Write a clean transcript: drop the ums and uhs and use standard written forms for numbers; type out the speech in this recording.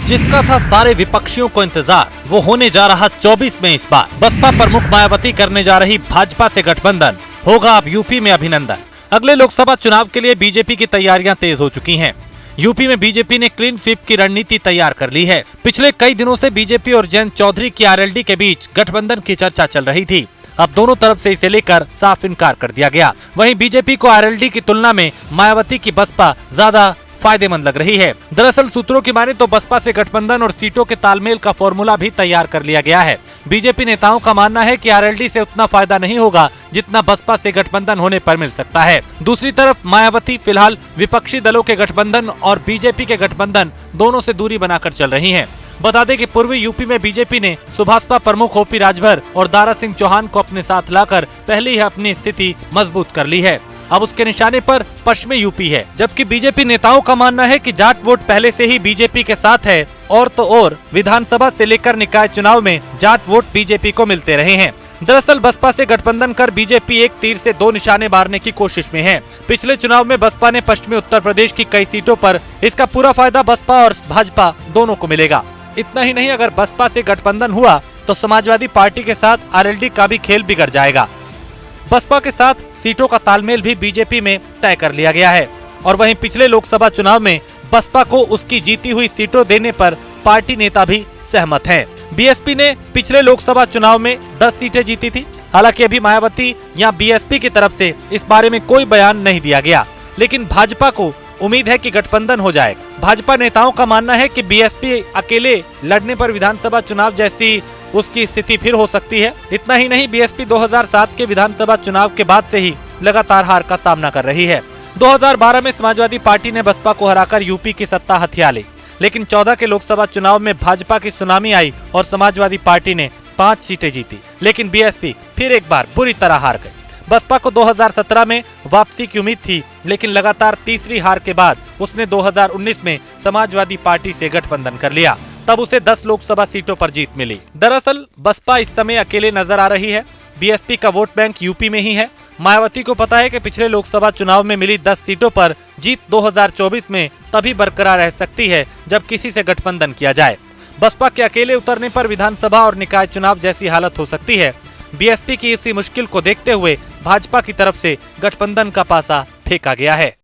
जिसका था सारे विपक्षियों को इंतजार, वो होने जा रहा 24 में इस बार। बसपा प्रमुख मायावती करने जा रही भाजपा से गठबंधन, होगा अब यूपी में अभिनंदन। अगले लोकसभा चुनाव के लिए बीजेपी की तैयारियां तेज हो चुकी हैं। यूपी में बीजेपी ने क्लीन स्वीप की रणनीति तैयार कर ली है। पिछले कई दिनों से बीजेपी और जयंत चौधरी की आरएलडी के बीच गठबंधन की चर्चा चल रही थी। अब दोनों तरफ से इसे लेकर साफ इनकार कर दिया गया। वहीं बीजेपी को आरएलडी की तुलना में मायावती की बसपा ज्यादा फायदेमंद लग रही है। दरअसल सूत्रों की माने तो बसपा से गठबंधन और सीटों के तालमेल का फॉर्मूला भी तैयार कर लिया गया है। बीजेपी नेताओं का मानना है कि आरएलडी से उतना फायदा नहीं होगा जितना बसपा से गठबंधन होने पर मिल सकता है। दूसरी तरफ मायावती फिलहाल विपक्षी दलों के गठबंधन और बीजेपी के गठबंधन दोनों से दूरी बनाकर चल रही है। बता दें कि पूर्वी यूपी में बीजेपी ने सुभाषपा प्रमुख ओपी राजभर और दारा सिंह चौहान को अपने साथ लाकर पहले ही अपनी स्थिति मजबूत कर ली है। अब उसके निशाने पर पश्चिमी यूपी है, जबकि बीजेपी नेताओं का मानना है कि जाट वोट पहले से ही बीजेपी के साथ है और तो और विधानसभा से लेकर निकाय चुनाव में जाट वोट बीजेपी को मिलते रहे हैं। दरअसल बसपा से गठबंधन कर बीजेपी एक तीर से दो निशाने मारने की कोशिश में है। पिछले चुनाव में बसपा ने पश्चिमी उत्तर प्रदेश की कई सीटों पर इसका पूरा फायदा बसपा और भाजपा दोनों को मिलेगा। इतना ही नहीं, अगर बसपा से गठबंधन हुआ तो समाजवादी पार्टी के साथ आरएलडी का भी खेल बिगड़ जाएगा। बसपा के साथ सीटों का तालमेल भी बीजेपी में तय कर लिया गया है और वहीं पिछले लोकसभा चुनाव में बसपा को उसकी जीती हुई सीटों देने पर पार्टी नेता भी सहमत हैं। बीएसपी ने पिछले लोकसभा चुनाव में 10 सीटें जीती थी। हालांकि अभी मायावती या बीएसपी की तरफ से इस बारे में कोई बयान नहीं दिया गया, लेकिन भाजपा को उम्मीद है कि गठबंधन हो जाएगा। भाजपा नेताओं का मानना है कि बीएसपी अकेले लड़ने पर विधानसभा चुनाव जैसी उसकी स्थिति फिर हो सकती है। इतना ही नहीं, बीएसपी 2007 के विधानसभा चुनाव के बाद से ही लगातार हार का सामना कर रही है। 2012 में समाजवादी पार्टी ने बसपा को हराकर यूपी की सत्ता हथिया ली, लेकिन 14 के लोकसभा चुनाव में भाजपा की सुनामी आई और समाजवादी पार्टी ने 5 सीटें जीती, लेकिन बीएसपी फिर एक बार बुरी तरह हार गई। बसपा को 2017 में वापसी की उम्मीद थी, लेकिन लगातार तीसरी हार के बाद उसने 2019 में समाजवादी पार्टी से गठबंधन कर लिया। तब उसे 10 लोकसभा सीटों पर जीत मिली। दरअसल बसपा इस समय अकेले नजर आ रही है। बीएसपी का वोट बैंक यूपी में ही है। मायावती को पता है कि पिछले लोकसभा चुनाव में मिली 10 सीटों पर जीत 2024 में तभी बरकरार रह सकती है जब किसी से गठबंधन किया जाए। बसपा के अकेले उतरने पर विधानसभा और निकाय चुनाव जैसी हालत हो सकती है। बीएसपी की इसी मुश्किल को देखते हुए भाजपा की तरफ से गठबंधन का पासा फेंका गया है।